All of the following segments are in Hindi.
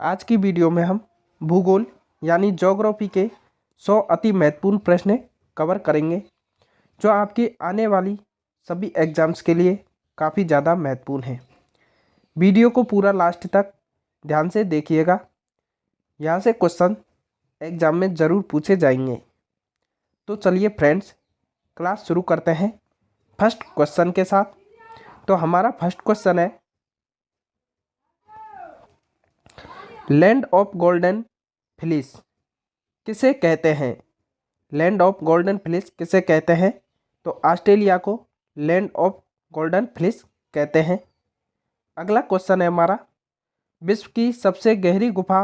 आज की वीडियो में हम भूगोल यानी ज्योग्राफी के 100 अति महत्वपूर्ण प्रश्न कवर करेंगे जो आपके आने वाली सभी एग्जाम्स के लिए काफ़ी ज़्यादा महत्वपूर्ण हैं। वीडियो को पूरा लास्ट तक ध्यान से देखिएगा, यहाँ से क्वेश्चन एग्जाम में ज़रूर पूछे जाएंगे। तो चलिए फ्रेंड्स, क्लास शुरू करते हैं फर्स्ट क्वेश्चन के साथ। तो हमारा फर्स्ट क्वेश्चन है, लैंड ऑफ गोल्डन फ्लिस किसे कहते हैं? लैंड ऑफ गोल्डन फ्लिस किसे कहते हैं? तो ऑस्ट्रेलिया को लैंड ऑफ गोल्डन फ्लिस कहते हैं। अगला क्वेश्चन है हमारा, विश्व की सबसे गहरी गुफा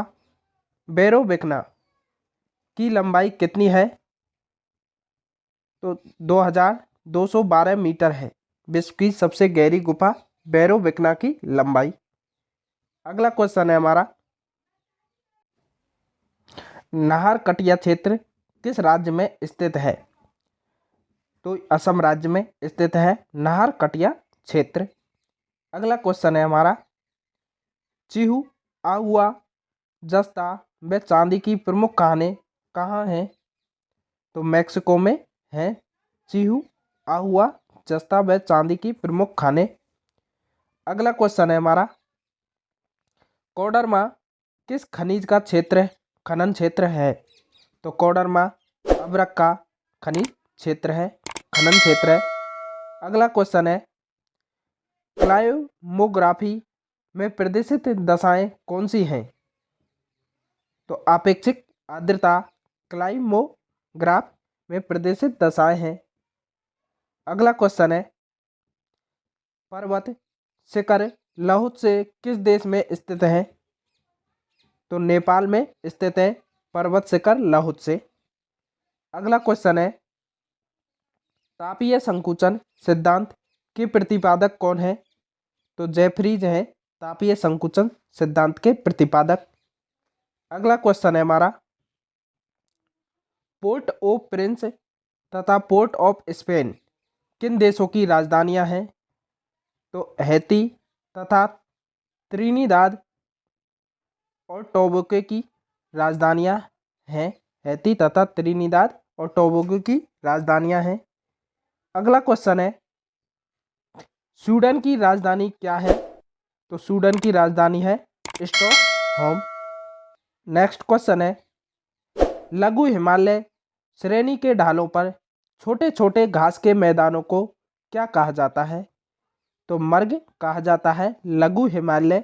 बैरोबेकना की लंबाई कितनी है? तो 2212 मीटर है विश्व की सबसे गहरी गुफा बैरोबेकना की लंबाई। अगला क्वेश्चन है हमारा, नाहरकटिया क्षेत्र किस राज्य में स्थित है? तो असम राज्य में स्थित है नाहरकटिया क्षेत्र। अगला क्वेश्चन है हमारा, चिहू आहुआ जस्ता व चांदी की प्रमुख खानें कहाँ हैं? तो मैक्सिको में है चिहू आहुआ जस्ता व चांदी की प्रमुख खानें। अगला क्वेश्चन है हमारा, कोडरमा किस खनिज का खनन क्षेत्र है? तो कोडरमा अभ्रक का खनिज क्षेत्र है, खनन क्षेत्र है। अगला क्वेश्चन है, क्लाइमोग्राफी में प्रदर्शित दशाएं कौन सी हैं? तो आपेक्षिक आर्द्रता क्लाइमोग्राफ में प्रदर्शित दशाएं हैं। अगला क्वेश्चन है, पर्वत शिखर लाओत्से किस देश में स्थित है? तो नेपाल में स्थित है पर्वत शिखर लाओत्से। अगला क्वेश्चन है, तापीय संकुचन सिद्धांत के प्रतिपादक कौन है? तो जेफरीज है तापीय संकुचन सिद्धांत के प्रतिपादक। अगला क्वेश्चन है हमारा, पोर्ट ऑफ प्रिंस तथा पोर्ट ऑफ स्पेन किन देशों की राजधानियां हैं? तो हैती तथा त्रिनिदाद और टोबैगो की राजधानियां हैं। हैती तथा त्रिनिदाद और टोबैगो की राजधानियां हैं। अगला क्वेश्चन है, स्वीडन की राजधानी क्या है? तो स्वीडन की राजधानी है स्टॉकहोम। नेक्स्ट क्वेश्चन है, लघु हिमालय श्रेणी के ढालों पर छोटे छोटे घास के मैदानों को क्या कहा जाता है? तो मर्ग कहा जाता है। लघु हिमालय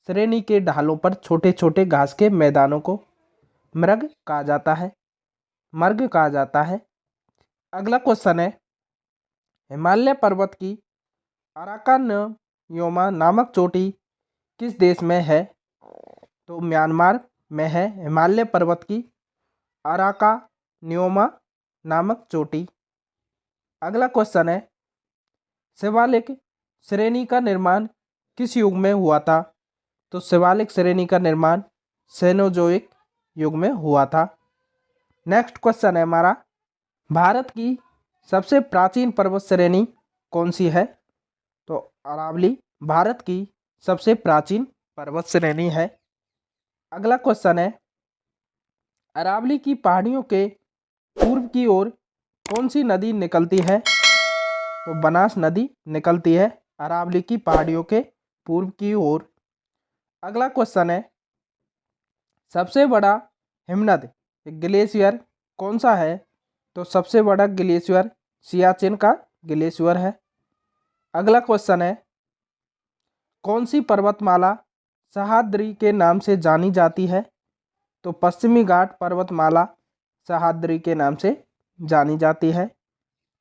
श्रेणी के ढालों पर छोटे छोटे घास के मैदानों को मृग कहा जाता है, मर्ग कहा जाता है। अगला क्वेश्चन है, हिमालय पर्वत की अराकानयोमा नामक चोटी किस देश में है? तो म्यांमार में है हिमालय पर्वत की अराकानयोमा नामक चोटी। अगला क्वेश्चन है, शिवालिक श्रेणी का निर्माण किस युग में हुआ था? तो शिवालिक श्रेणी का निर्माण सेनोजोइक युग में हुआ था। नेक्स्ट क्वेश्चन है हमारा, भारत की सबसे प्राचीन पर्वत श्रेणी कौन सी है? तो अरावली भारत की सबसे प्राचीन पर्वत श्रेणी है। अगला क्वेश्चन है, अरावली की पहाड़ियों के पूर्व की ओर कौन सी नदी निकलती है? तो बनास नदी निकलती है अरावली की पहाड़ियों के पूर्व की ओर। अगला क्वेश्चन है, सबसे बड़ा हिमनद ग्लेशियर कौन सा है? तो सबसे बड़ा ग्लेशियर सियाचिन का ग्लेशियर है। अगला क्वेश्चन है, कौन सी पर्वतमाला सह्याद्री के नाम से जानी जाती है? तो पश्चिमी घाट पर्वतमाला सह्याद्री के नाम से जानी जाती है।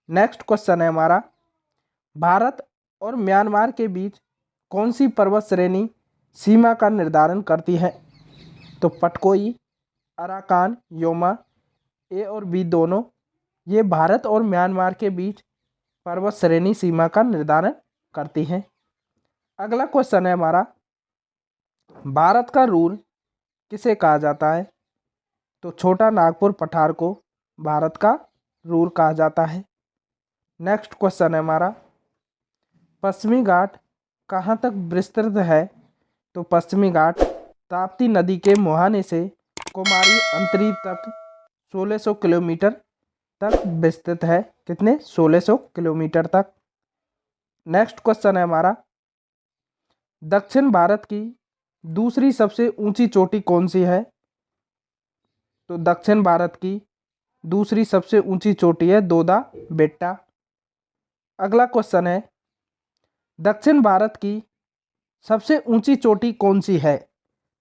नेक्स्ट क्वेश्चन है हमारा, भारत और म्यांमार के बीच कौन सी पर्वत श्रेणी सीमा का निर्धारण करती है? तो पटकोई अराकान योमा ए और बी दोनों ये भारत और म्यांमार के बीच पर्वत श्रेणी सीमा का निर्धारण करती हैं। अगला क्वेश्चन है हमारा, भारत का रूर किसे कहा जाता है? तो छोटा नागपुर पठार को भारत का रूर कहा जाता है। नेक्स्ट क्वेश्चन है हमारा, पश्चिमी घाट कहाँ तक विस्तृत है? तो पश्चिमी घाट ताप्ती नदी के मुहाने से कुमारी अंतरीप तक 1600 किलोमीटर तक विस्तृत है। कितने? 1600 किलोमीटर तक। नेक्स्ट क्वेश्चन है हमारा, दक्षिण भारत की दूसरी सबसे ऊंची चोटी कौन सी है? तो दक्षिण भारत की दूसरी सबसे ऊंची चोटी है दोदा बेट्टा। अगला क्वेश्चन है, दक्षिण भारत की सबसे ऊंची चोटी कौन सी है?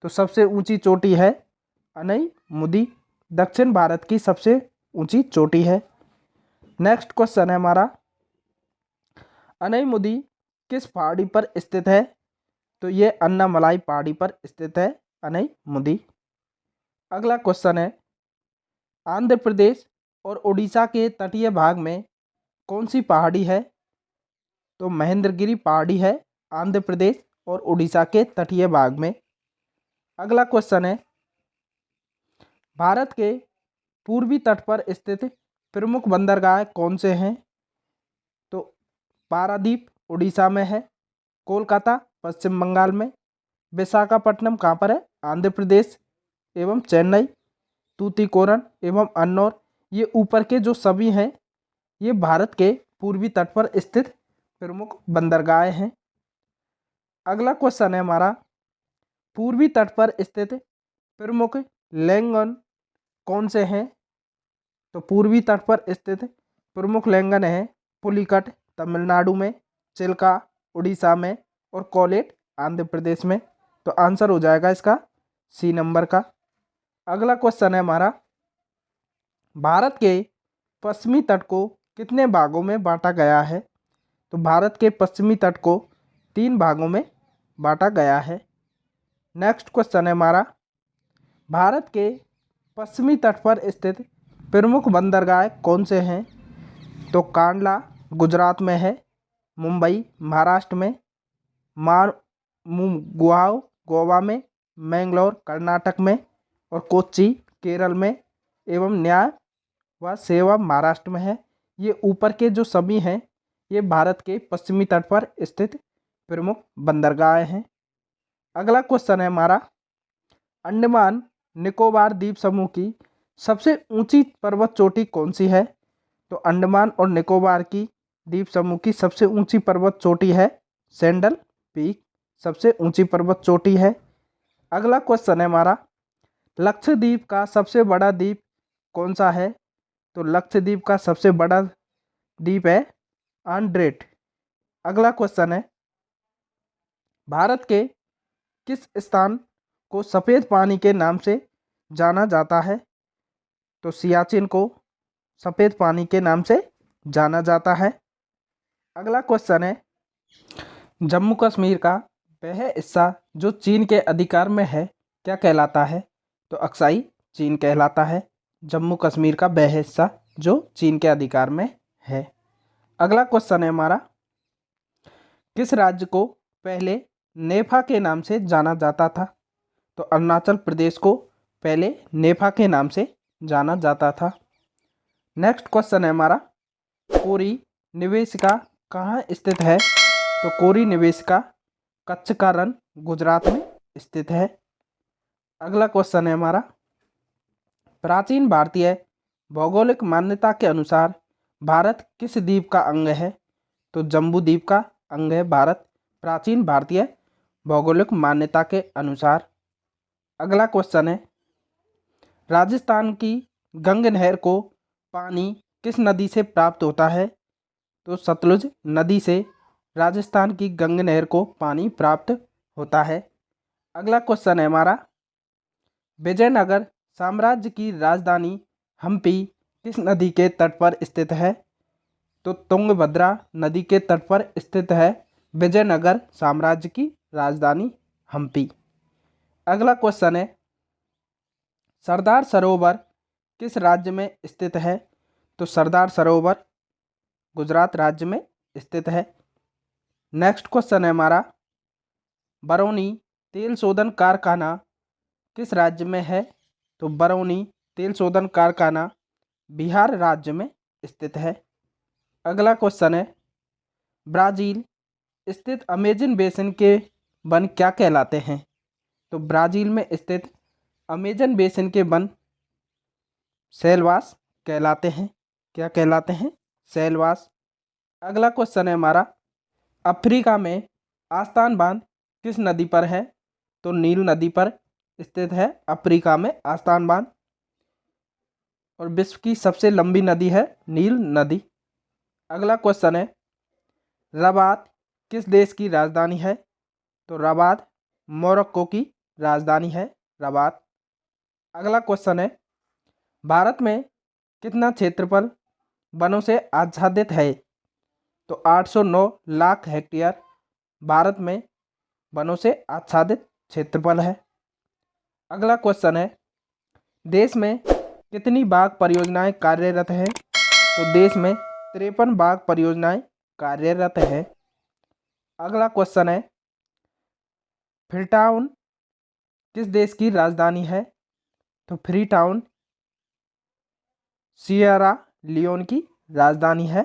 तो सबसे ऊंची चोटी है अनई-मुदी। दक्षिण भारत की सबसे ऊंची चोटी है। नेक्स्ट क्वेश्चन है हमारा, अनई-मुदी किस पहाड़ी पर स्थित है? तो ये अन्नामलाई पहाड़ी पर स्थित है अनई-मुदी। अगला क्वेश्चन है, आंध्र प्रदेश और उड़ीसा के तटीय भाग में कौन सी पहाड़ी है? तो महेंद्रगिरी पहाड़ी है आंध्र प्रदेश और उड़ीसा के तटीय भाग में। अगला क्वेश्चन है, भारत के पूर्वी तट पर स्थित प्रमुख बंदरगाह कौन से हैं? तो पारादीप उड़ीसा में है, कोलकाता पश्चिम बंगाल में, विशाखापट्टनम कहाँ पर है? आंध्र प्रदेश, एवं चेन्नई, तूतीकोरन एवं अन्नौर, ये ऊपर के जो सभी हैं ये भारत के पूर्वी तट पर स्थित प्रमुख बंदरगाह हैं। अगला क्वेश्चन है हमारा, पूर्वी तट पर स्थित प्रमुख लैंगन कौन से हैं? तो पूर्वी तट पर स्थित प्रमुख लैंगन है पुलिकट तमिलनाडु में, चिल्का उड़ीसा में और कोलेट आंध्र प्रदेश में। तो आंसर हो जाएगा इसका सी नंबर का। अगला क्वेश्चन है हमारा, भारत के पश्चिमी तट को कितने भागों में बांटा गया है? तो भारत के पश्चिमी तट को 3 भागों में बांटा गया है। नेक्स्ट क्वेश्चन है हमारा, भारत के पश्चिमी तट पर स्थित प्रमुख बंदरगाह कौन से हैं? तो कांडला गुजरात में है, मुंबई महाराष्ट्र में, मार्मुगुआव गोवा में, मैंगलोर कर्नाटक में और कोच्चि केरल में एवं न्याय व सेवा महाराष्ट्र में है। ये ऊपर के जो सभी हैं ये भारत के पश्चिमी तट पर स्थित प्रमुख बंदरगाह हैं। अगला क्वेश्चन है हमारा, अंडमान निकोबार द्वीप समूह की सबसे ऊंची पर्वत चोटी कौन सी है? तो अंडमान और निकोबार की द्वीप समूह की सबसे ऊंची पर्वत चोटी है सैंडल पीक, सबसे ऊंची पर्वत चोटी है। अगला क्वेश्चन है हमारा, लक्षद्वीप का सबसे बड़ा द्वीप कौन सा है? तो लक्षद्वीप का सबसे बड़ा द्वीप है आंड्रेट। अगला क्वेश्चन है, भारत के किस स्थान को सफ़ेद पानी के नाम से जाना जाता है? तो सियाचिन को सफ़ेद पानी के नाम से जाना जाता है। अगला क्वेश्चन है, जम्मू कश्मीर का वह हिस्सा जो चीन के अधिकार में है क्या कहलाता है? तो अक्साई चीन कहलाता है जम्मू कश्मीर का वह हिस्सा जो चीन के अधिकार में है। अगला क्वेश्चन है हमारा, किस राज्य को पहले नेफा के नाम से जाना जाता था? तो अरुणाचल प्रदेश को पहले नेफा के नाम से जाना जाता था। नेक्स्ट क्वेश्चन है हमारा, कोरी निवेशिका कहाँ स्थित है? तो कोरी निवेशिका कच्छ का रण गुजरात में स्थित है। अगला क्वेश्चन है हमारा, प्राचीन भारतीय भौगोलिक मान्यता के अनुसार भारत किस द्वीप का अंग है? तो जम्बू द्वीप का अंग है भारत, प्राचीन भारतीय भौगोलिक मान्यता के अनुसार। अगला क्वेश्चन है, राजस्थान की गंग नहर को पानी किस नदी से प्राप्त होता है? तो सतलुज नदी से राजस्थान की गंग नहर को पानी प्राप्त होता है। अगला क्वेश्चन है हमारा, विजयनगर साम्राज्य की राजधानी हम्पी किस नदी के तट पर स्थित है? तो तुंगभद्रा नदी के तट पर स्थित है विजयनगर साम्राज्य की राजधानी हम्पी। अगला क्वेश्चन है, सरदार सरोवर किस राज्य में स्थित है? तो सरदार सरोवर गुजरात राज्य में स्थित है। नेक्स्ट क्वेश्चन है हमारा, बरौनी तेल शोधन कारखाना किस राज्य में है? तो बरौनी तेल शोधन कारखाना बिहार राज्य में स्थित है। अगला क्वेश्चन है, ब्राज़ील स्थित अमेजन बेसिन के वन क्या कहलाते हैं? तो ब्राज़ील में स्थित अमेजन बेसिन के वन शैलवास कहलाते हैं। क्या कहलाते हैं? शैलवास। अगला क्वेश्चन है हमारा, अफ्रीका में आस्तान बांध किस नदी पर है? तो नील नदी पर स्थित है अफ्रीका में आस्तान बांध। और विश्व की सबसे लंबी नदी है नील नदी। अगला क्वेश्चन है, रबात किस देश की राजधानी है? तो रबात मोरक्को की राजधानी है रबात। अगला क्वेश्चन है, भारत में कितना क्षेत्रफल वनों से आच्छादित है? तो 809 लाख हेक्टेयर भारत में वनों से आच्छादित क्षेत्रफल है। अगला क्वेश्चन है, देश में कितनी बाघ परियोजनाएं कार्यरत हैं? तो देश में 53 बाघ परियोजनाएं कार्यरत हैं। अगला क्वेश्चन है, फ्रीटाउन किस देश की राजधानी है? तो फ्रीटाउन सियरा लियोन की राजधानी है।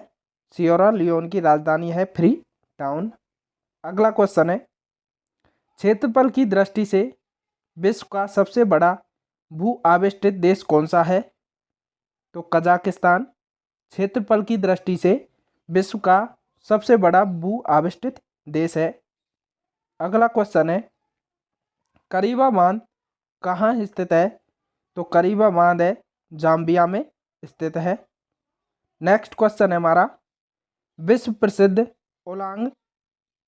सियरा लियोन की राजधानी है फ्री टाउन। अगला क्वेश्चन है, क्षेत्रफल की दृष्टि से विश्व का सबसे बड़ा भू आविष्टित देश कौन सा है? तो कजाकिस्तान क्षेत्रफल की दृष्टि से विश्व का सबसे बड़ा भू आविष्टित देश है। अगला क्वेश्चन है, करीबा बांध कहाँ स्थित है? तो करीबा बांध है जाम्बिया में स्थित है। नेक्स्ट क्वेश्चन है हमारा, विश्व प्रसिद्ध ओलांग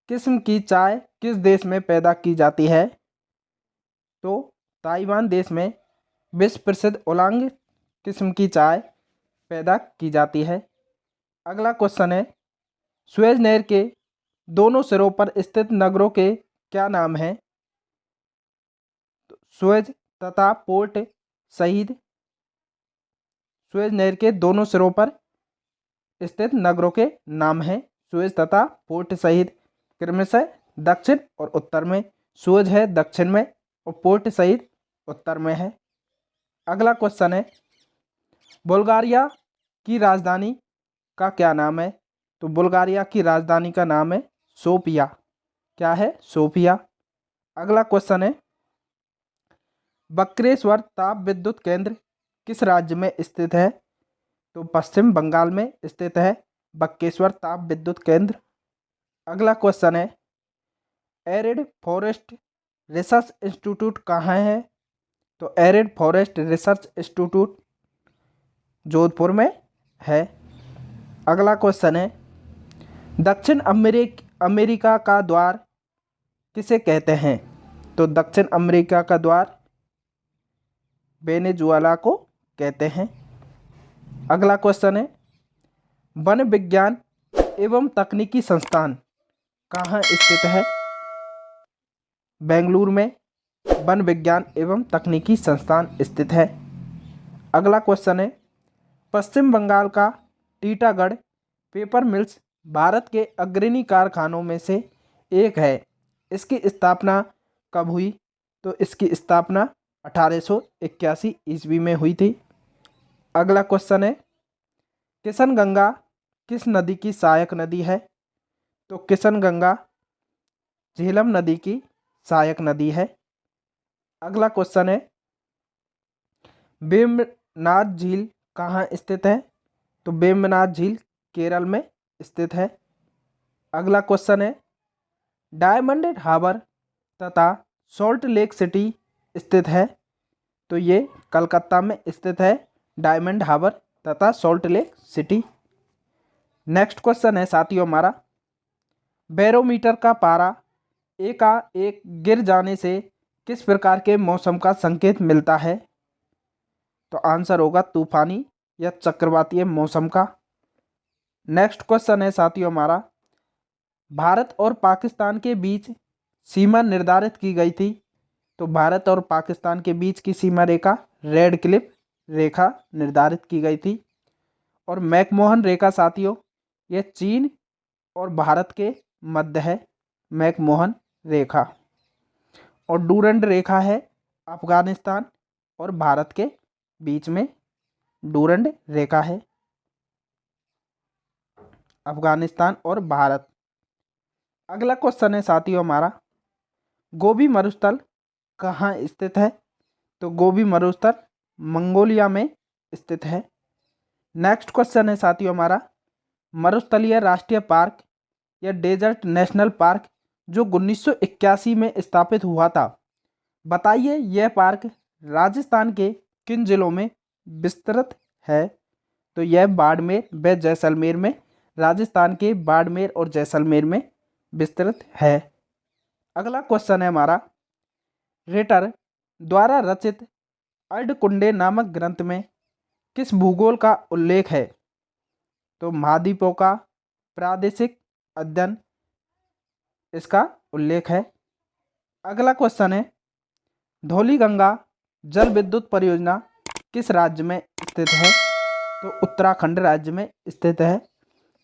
किस्म की चाय किस देश में पैदा की जाती है? तो ताइवान देश में विश्व प्रसिद्ध ओलांग किस्म की चाय पैदा की जाती है। अगला क्वेश्चन है, सुएज नहर के दोनों सिरों पर स्थित नगरों के क्या नाम हैं? तो सुएज तथा पोर्ट सईद सुएज नहर के दोनों सिरों पर स्थित नगरों के नाम हैं सुएज तथा पोर्ट सईद। क्रमशः दक्षिण और उत्तर में। सुएज है दक्षिण में और पोर्ट सईद उत्तर में है। अगला क्वेश्चन है, बुल्गारिया की राजधानी का क्या नाम है? तो बुल्गारिया की राजधानी का नाम है सोफिया। क्या है? सोफिया। अगला क्वेश्चन है, बक्रेश्वर ताप विद्युत केंद्र किस राज्य में स्थित है? तो पश्चिम बंगाल में स्थित है बक्रेश्वर ताप विद्युत केंद्र। अगला क्वेश्चन है, एरिड फॉरेस्ट रिसर्च इंस्टीट्यूट कहाँ है? तो arid forest research institute Jodhpur में है। अगला क्वेश्चन है, दक्षिण अमेरिका का द्वार किसे कहते हैं? तो दक्षिण अमेरिका का द्वार वेनेजुएला को कहते हैं। अगला क्वेश्चन है, वन विज्ञान एवं तकनीकी संस्थान कहाँ स्थित है? बेंगलुरु में वन विज्ञान एवं तकनीकी संस्थान स्थित है। अगला क्वेश्चन है, पश्चिम बंगाल का टीटागढ़ पेपर मिल्स भारत के अग्रणी कारखानों में से एक है। इसकी स्थापना कब हुई? तो इसकी स्थापना 1881 ईस्वी में हुई थी। अगला क्वेश्चन है, किशनगंगा किस नदी की सहायक नदी है? तो किशनगंगा झेलम नदी की सहायक नदी है। अगला क्वेश्चन है, वेम्बनाड झील कहाँ स्थित है? तो वेम्बनाड झील केरल में स्थित है। अगला क्वेश्चन है, डायमंड हार्बर तथा सॉल्ट लेक सिटी स्थित है? तो ये कलकत्ता में स्थित है डायमंड हार्बर तथा salt lake city. Next question है साथियों हमारा, बैरोमीटर का पारा एकाएक गिर जाने से किस प्रकार के मौसम का संकेत मिलता है? तो आंसर होगा तूफानी या चक्रवातीय मौसम का। नेक्स्ट क्वेश्चन है साथियों हमारा, भारत और पाकिस्तान के बीच सीमा निर्धारित की गई थी। तो भारत और पाकिस्तान के बीच की सीमा रेखा रेड क्लिफ रेखा निर्धारित की गई थी। और मैकमोहन रेखा साथियों, यह चीन और भारत के मध्य है मैकमोहन रेखा। और डूरंड रेखा है अफगानिस्तान और भारत के बीच में डूरंड रेखा है अफगानिस्तान और भारत। अगला क्वेश्चन है साथियों हमारा, गोबी मरुस्थल कहाँ स्थित है? तो गोबी मरुस्थल मंगोलिया में स्थित है। नेक्स्ट क्वेश्चन है साथियों हमारा, मरुस्थलीय राष्ट्रीय पार्क या डेजर्ट नेशनल पार्क जो 1981 में स्थापित हुआ था, बताइए यह पार्क राजस्थान के किन जिलों में विस्तृत है? तो यह बाड़मेर व जैसलमेर में, राजस्थान के बाड़मेर और जैसलमेर में विस्तृत है। अगला क्वेश्चन है हमारा, रेटर द्वारा रचित अर्धकुंडे नामक ग्रंथ में किस भूगोल का उल्लेख है? तो महाद्वीपों का प्रादेशिक अध्ययन इसका उल्लेख है। अगला क्वेश्चन है, धौलीगंगा जल विद्युत परियोजना किस राज्य में स्थित है? तो उत्तराखंड राज्य में स्थित है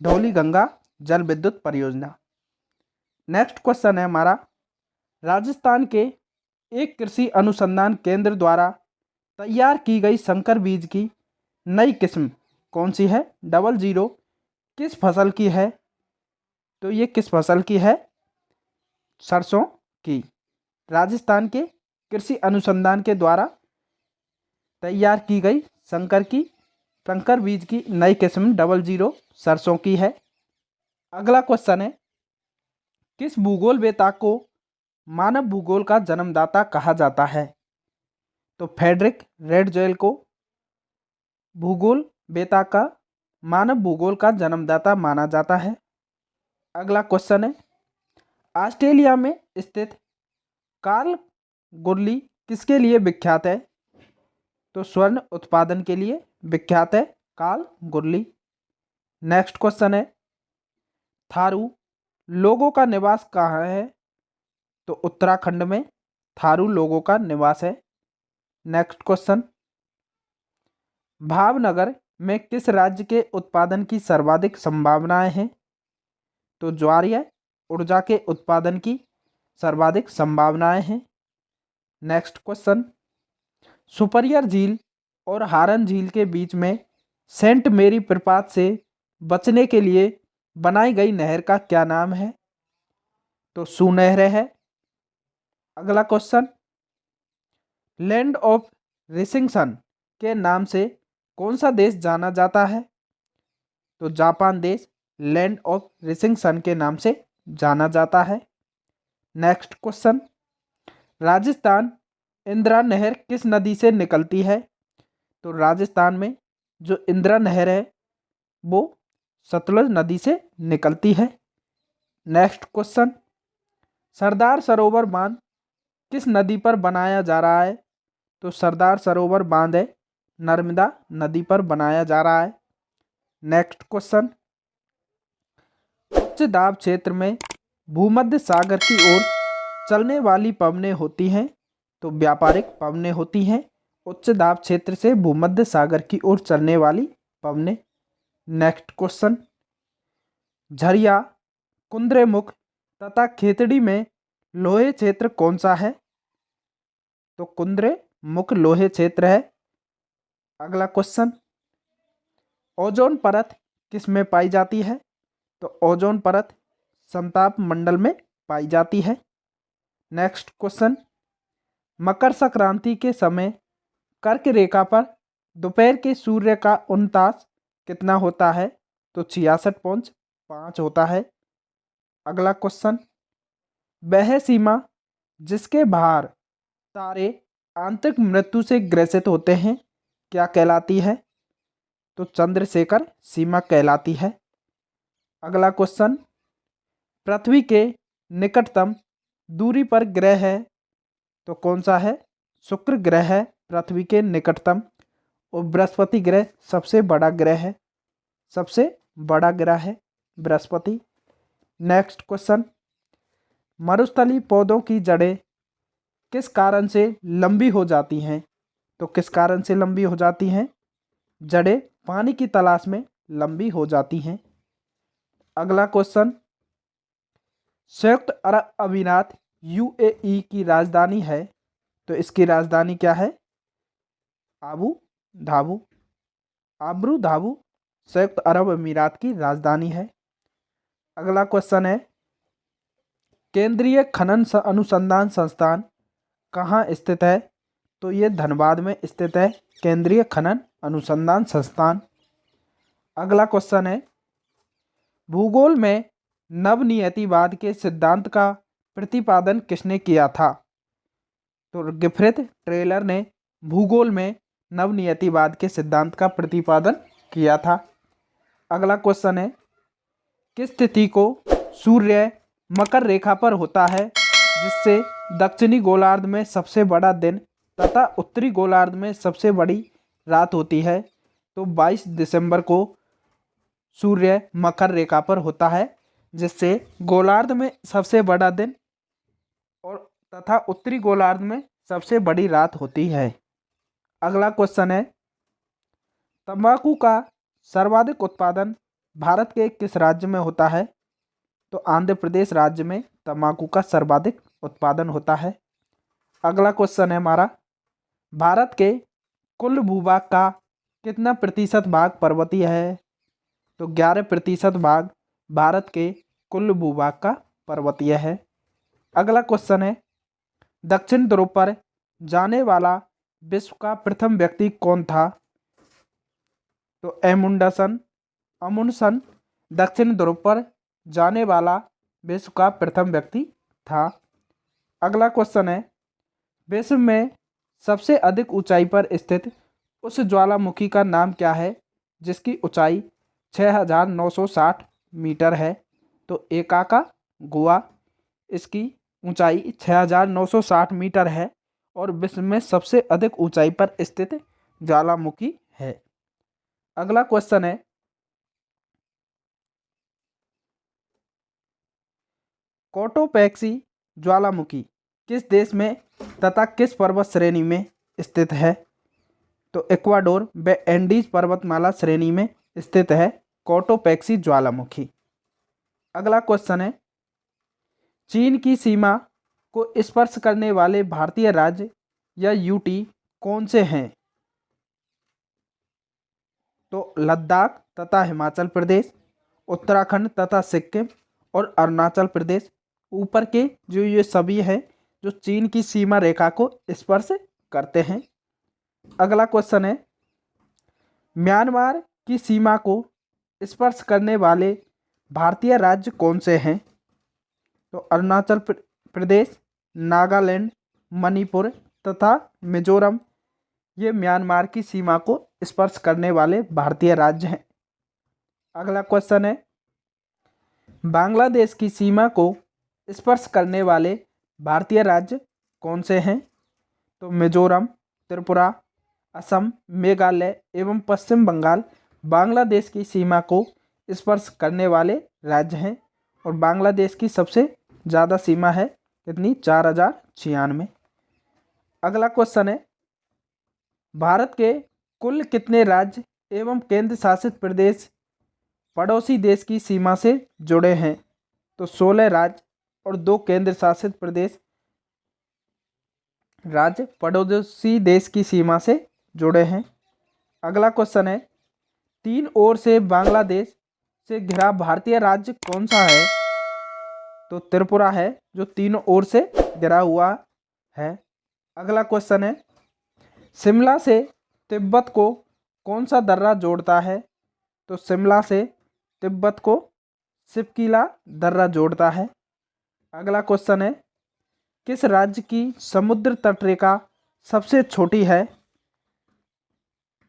धौलीगंगा जल विद्युत परियोजना। नेक्स्ट क्वेश्चन है हमारा, राजस्थान के एक कृषि अनुसंधान केंद्र द्वारा तैयार की गई संकर बीज की नई किस्म कौन सी है? 00 किस फसल की है? तो ये किस फसल की है? सरसों की। राजस्थान के कृषि अनुसंधान के द्वारा तैयार की गई संकर बीज की नई किस्म 00 सरसों की है। अगला क्वेश्चन है, किस भूगोल वेता को मानव भूगोल का जन्मदाता कहा जाता है? तो फ्रेडरिक रेडजोयल को भूगोल वेता का मानव भूगोल का जन्मदाता माना जाता है। अगला क्वेश्चन है, ऑस्ट्रेलिया में स्थित कार्ल गुरली किसके लिए विख्यात है? तो स्वर्ण उत्पादन के लिए विख्यात है कार्ल गुरली। नेक्स्ट क्वेश्चन है, थारू लोगों का निवास कहाँ है? तो उत्तराखंड में थारू लोगों का निवास है। नेक्स्ट क्वेश्चन, भावनगर में किस राज्य के उत्पादन की सर्वाधिक संभावनाएं हैं? तो ज्वारीय ऊर्जा के उत्पादन की सर्वाधिक संभावनाएं हैं। नेक्स्ट क्वेश्चन, सुपरियर झील और हारन झील के बीच में सेंट मेरी प्रपात से बचने के लिए बनाई गई नहर का क्या नाम है? तो सुनहर है। अगला क्वेश्चन, लैंड ऑफ रिसिंग सन के नाम से कौन सा देश जाना जाता है? तो जापान देश लैंड ऑफ रिसिंग सन के नाम से जाना जाता है। नेक्स्ट क्वेश्चन, राजस्थान इंदिरा नहर किस नदी से निकलती है? तो राजस्थान में जो इंदिरा नहर है वो सतलुज नदी से निकलती है। नेक्स्ट क्वेश्चन, सरदार सरोवर बांध किस नदी पर बनाया जा रहा है? तो सरदार सरोवर बांध है नर्मदा नदी पर बनाया जा रहा है। नेक्स्ट क्वेश्चन, उच्च दाब क्षेत्र में भूमध्य सागर की ओर चलने वाली पवनें होती हैं? तो व्यापारिक पवनें होती हैं उच्च दाब क्षेत्र से भूमध्य सागर की ओर चलने वाली पवनें। नेक्स्ट क्वेश्चन, झरिया कुंद्रेमुख तथा खेतड़ी में लोहे क्षेत्र कौन सा है? तो कुंद्रेमुख लोहे क्षेत्र है। अगला क्वेश्चन, ओजोन परत किस में पाई जाती है? तो ओजोन परत समताप मंडल में पाई जाती है। नेक्स्ट क्वेश्चन, मकर संक्रांति के समय कर्क रेखा पर दोपहर के सूर्य का उन्तास कितना होता है? तो 66.5 होता है। अगला क्वेश्चन, वह सीमा जिसके बाहर तारे आंतरिक मृत्यु से ग्रसित होते हैं क्या कहलाती है? तो चंद्रशेखर सीमा कहलाती है। अगला क्वेश्चन, पृथ्वी के निकटतम दूरी पर ग्रह है तो कौन सा है? शुक्र ग्रह है पृथ्वी के निकटतम, और बृहस्पति ग्रह सबसे बड़ा ग्रह है, सबसे बड़ा ग्रह है बृहस्पति। नेक्स्ट क्वेश्चन, मरुस्थलीय पौधों की जड़ें किस कारण से लंबी हो जाती हैं? तो किस कारण से लंबी हो जाती हैं? जड़ें पानी की तलाश में लंबी हो जाती हैं। अगला क्वेश्चन, संयुक्त अरब अमीरात यूएई की राजधानी है तो इसकी राजधानी क्या है? आबू धाबू। आब्रू धाबू संयुक्त अरब अमीरात की राजधानी है। अगला क्वेश्चन है, केंद्रीय खनन अनुसंधान संस्थान कहाँ स्थित है? तो ये धनबाद में स्थित है, केंद्रीय खनन अनुसंधान संस्थान। अगला क्वेश्चन है, भूगोल में नवनियतिवाद के सिद्धांत का प्रतिपादन किसने किया था? तो गिफ्रिथ ट्रेलर ने भूगोल में नवनियतिवाद के सिद्धांत का प्रतिपादन किया था। अगला क्वेश्चन है, किस तिथि को सूर्य मकर रेखा पर होता है जिससे दक्षिणी गोलार्ध में सबसे बड़ा दिन तथा उत्तरी गोलार्ध में सबसे बड़ी रात होती है? तो 22 दिसंबर को सूर्य मकर रेखा पर होता है जिससे गोलार्ध में सबसे बड़ा दिन और तथा उत्तरी गोलार्ध में सबसे बड़ी रात होती है। अगला क्वेश्चन है, तंबाकू का सर्वाधिक उत्पादन भारत के किस राज्य में होता है? तो आंध्र प्रदेश राज्य में तंबाकू का सर्वाधिक उत्पादन होता है। अगला क्वेश्चन है हमारा, भारत के कुल भूभाग का कितना प्रतिशत भाग पर्वतीय है? तो 11% भाग भारत के कुल भूभाग का पर्वतीय है। अगला क्वेश्चन है, दक्षिण ध्रुव पर जाने वाला विश्व का प्रथम व्यक्ति कौन था? तो अमुंडसन दक्षिण ध्रुव पर जाने वाला विश्व का प्रथम व्यक्ति था। अगला क्वेश्चन है, विश्व में सबसे अधिक ऊंचाई पर स्थित उस ज्वालामुखी का नाम क्या है जिसकी ऊंचाई 6960 मीटर है? तो एकाका गुआ, इसकी ऊंचाई 6960 मीटर है और विश्व में सबसे अधिक ऊंचाई पर स्थित ज्वालामुखी है। अगला क्वेश्चन है, कोटोपैक्सी ज्वालामुखी किस देश में तथा किस पर्वत श्रेणी में स्थित है? तो इक्वाडोर व एंडीज पर्वतमाला श्रेणी में स्थित है कोटोपैक्सी ज्वालामुखी। अगला क्वेश्चन है, चीन की सीमा को स्पर्श करने वाले भारतीय राज्य या यूटी कौन से हैं? तो लद्दाख तथा हिमाचल प्रदेश, उत्तराखंड तथा सिक्किम और अरुणाचल प्रदेश। ऊपर के जो ये सभी हैं जो चीन की सीमा रेखा को स्पर्श करते हैं। अगला क्वेश्चन है, म्यांमार की सीमा को स्पर्श करने वाले भारतीय राज्य कौन से हैं? तो अरुणाचल प्रदेश, नागालैंड, मणिपुर तथा मिजोरम ये म्यांमार की सीमा को स्पर्श करने वाले भारतीय राज्य हैं। अगला क्वेश्चन है, बांग्लादेश की सीमा को स्पर्श करने वाले भारतीय राज्य कौन से हैं? तो मिजोरम, त्रिपुरा, असम, मेघालय एवं पश्चिम बंगाल बांग्लादेश की सीमा को स्पर्श करने वाले राज्य हैं और बांग्लादेश की सबसे ज़्यादा सीमा है कितनी? 4096। अगला क्वेश्चन है, भारत के कुल कितने राज्य एवं केंद्र शासित प्रदेश पड़ोसी देश की सीमा से जुड़े हैं? तो 16 राज्य और 2 केंद्र शासित प्रदेश राज्य पड़ोसी देश की सीमा से जुड़े हैं। अगला क्वेश्चन है, 3 ओर से बांग्लादेश से घिरा भारतीय राज्य कौन सा है? तो त्रिपुरा है जो 3 ओर से घिरा हुआ है। अगला क्वेश्चन है, शिमला से तिब्बत को कौन सा दर्रा जोड़ता है? तो शिमला से तिब्बत को सिपकीला दर्रा जोड़ता है। अगला क्वेश्चन है, किस राज्य की समुद्र तटरेखा सबसे छोटी है?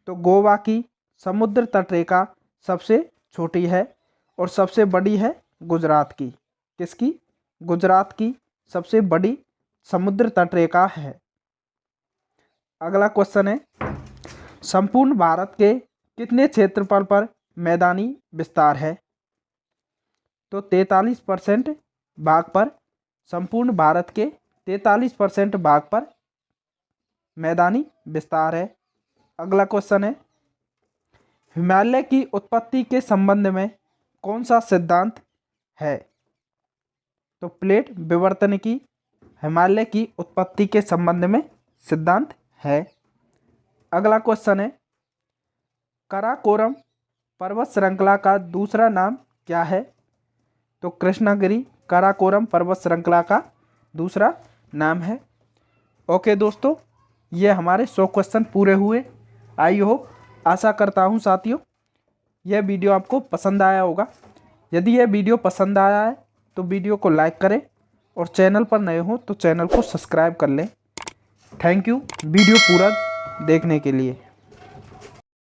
तो गोवा की समुद्र तटरेखा सबसे छोटी है और सबसे बड़ी है गुजरात की। किसकी? गुजरात की सबसे बड़ी समुद्र तटरेखा है। अगला क्वेश्चन है, संपूर्ण भारत के कितने क्षेत्रफल पर मैदानी विस्तार है? तो 43% भाग पर, संपूर्ण भारत के 43% भाग पर मैदानी विस्तार है। अगला क्वेश्चन है, हिमालय की उत्पत्ति के संबंध में कौन सा सिद्धांत है? तो प्लेट विवर्तन की हिमालय की उत्पत्ति के संबंध में सिद्धांत है। अगला क्वेश्चन है, काराकोरम पर्वत श्रृंखला का दूसरा नाम क्या है? तो कृष्णागिरी काराकोरम पर्वत श्रृंखला का दूसरा नाम है। ओके दोस्तों, ये हमारे 100 क्वेश्चन पूरे हुए। आई होप, आशा करता हूँ साथियों यह वीडियो आपको पसंद आया होगा। यदि यह वीडियो पसंद आया है तो वीडियो को लाइक करें और चैनल पर नए हो तो चैनल को सब्सक्राइब कर लें। थैंक यू वीडियो पूरा देखने के लिए।